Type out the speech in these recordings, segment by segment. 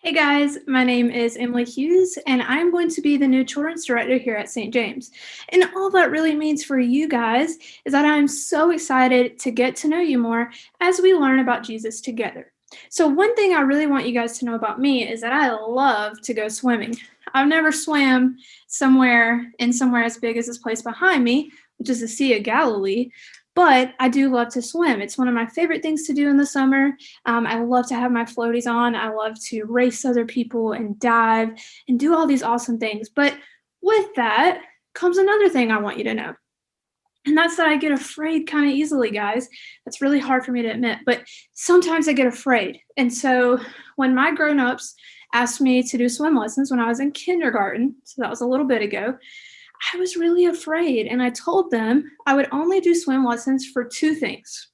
Hey guys, my name is Emily Hughes, and I'm going to be the new children's director here at St. James. And all that really means for you guys is that I'm so excited to get to know you more as we learn about Jesus together. So, one thing I really want you guys to know about me is that I love to go swimming. I've never swam somewhere as big as this place behind me, which is the Sea of Galilee, but I do love to swim. It's one of my favorite things to do in the summer. I love to have my floaties on. I love to race other people and dive and do all these awesome things. But with that comes another thing I want you to know. And that's that I get afraid kind of easily, guys. That's really hard for me to admit, but sometimes I get afraid. And so when my grown-ups asked me to do swim lessons when I was in kindergarten, so that was a little bit ago, I was really afraid. And I told them I would only do swim lessons for two things.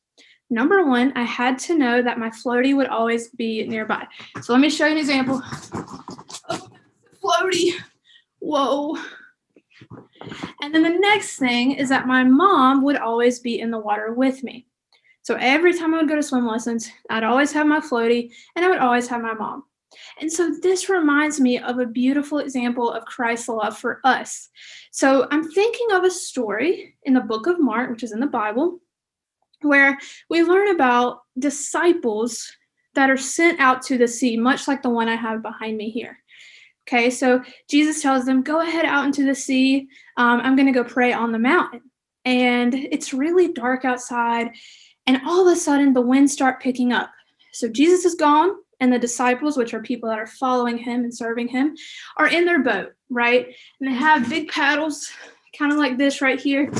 Number one, I had to know that my floaty would always be nearby. So let me show you an example. Oh, floaty. Whoa. And then the next thing is that my mom would always be in the water with me. So every time I would go to swim lessons, I'd always have my floaty and I would always have my mom. And so this reminds me of a beautiful example of Christ's love for us. So I'm thinking of a story in the book of Mark, which is in the Bible, where we learn about disciples that are sent out to the sea, much like the one I have behind me here. Okay, so Jesus tells them, go ahead out into the sea. I'm going to go pray on the mountain. And it's really dark outside. And all of a sudden, the winds start picking up. So Jesus is gone, and the disciples, which are people that are following him and serving him, are in their boat, right? And they have big paddles, kind of like this right here.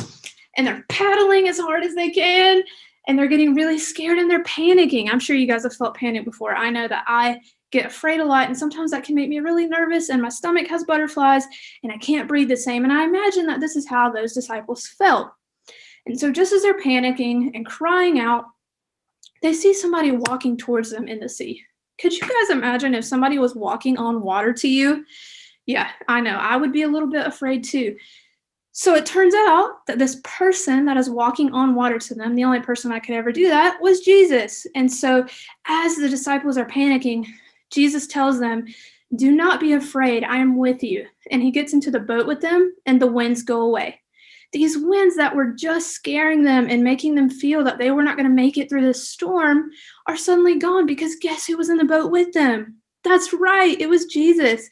And they're paddling as hard as they can. And they're getting really scared and they're panicking. I'm sure you guys have felt panic before. I know that I get afraid a lot, and sometimes that can make me really nervous, and my stomach has butterflies, and I can't breathe the same. And I imagine that this is how those disciples felt. And so, just as they're panicking and crying out, they see somebody walking towards them in the sea. Could you guys imagine if somebody was walking on water to you? Yeah, I know. I would be a little bit afraid too. So it turns out that this person that is walking on water to them, the only person that could ever do that was Jesus. And so as the disciples are panicking, Jesus tells them, do not be afraid. I am with you. And he gets into the boat with them, and the winds go away. These winds that were just scaring them and making them feel that they were not going to make it through this storm are suddenly gone, because guess who was in the boat with them? That's right, it was Jesus.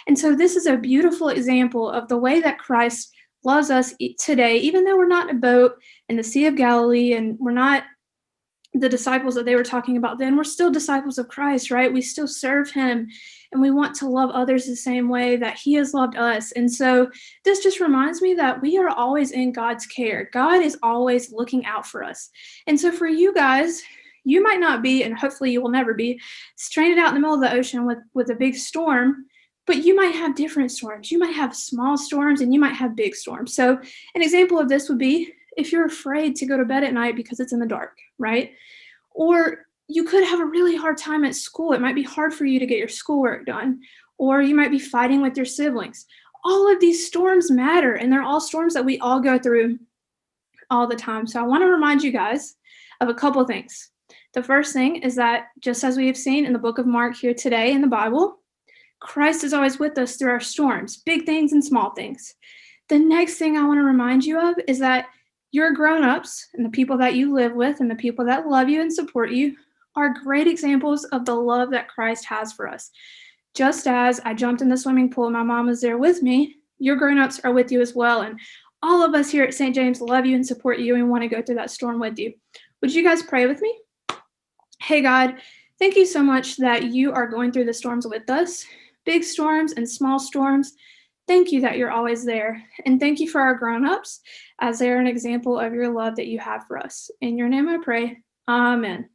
And so this is a beautiful example of the way that Christ loves us today, even though we're not in a boat in the Sea of Galilee and we're not the disciples that they were talking about then. We're still disciples of Christ, right? We still serve him, and we want to love others the same way that he has loved us. And so this just reminds me that we are always in God's care. God is always looking out for us. And so for you guys, you might not be, and hopefully you will never be, stranded out in the middle of the ocean with a big storm, but you might have different storms. You might have small storms and you might have big storms. So an example of this would be if you're afraid to go to bed at night because it's in the dark, right? Or you could have a really hard time at school. It might be hard for you to get your schoolwork done, or you might be fighting with your siblings. All of these storms matter, and they're all storms that we all go through all the time. So I want to remind you guys of a couple things. The first thing is that, just as we have seen in the book of Mark here today in the Bible, Christ is always with us through our storms, big things and small things. The next thing I want to remind you of is that your grown-ups and the people that you live with and the people that love you and support you are great examples of the love that Christ has for us. Just as I jumped in the swimming pool and my mom was there with me, your grown-ups are with you as well. And all of us here at St. James love you and support you and want to go through that storm with you. Would you guys pray with me? Hey, God, thank you so much that you are going through the storms with us, big storms and small storms. Thank you that you're always there. And thank you for our grown-ups, as they're an example of your love that you have for us. In your name I pray. Amen.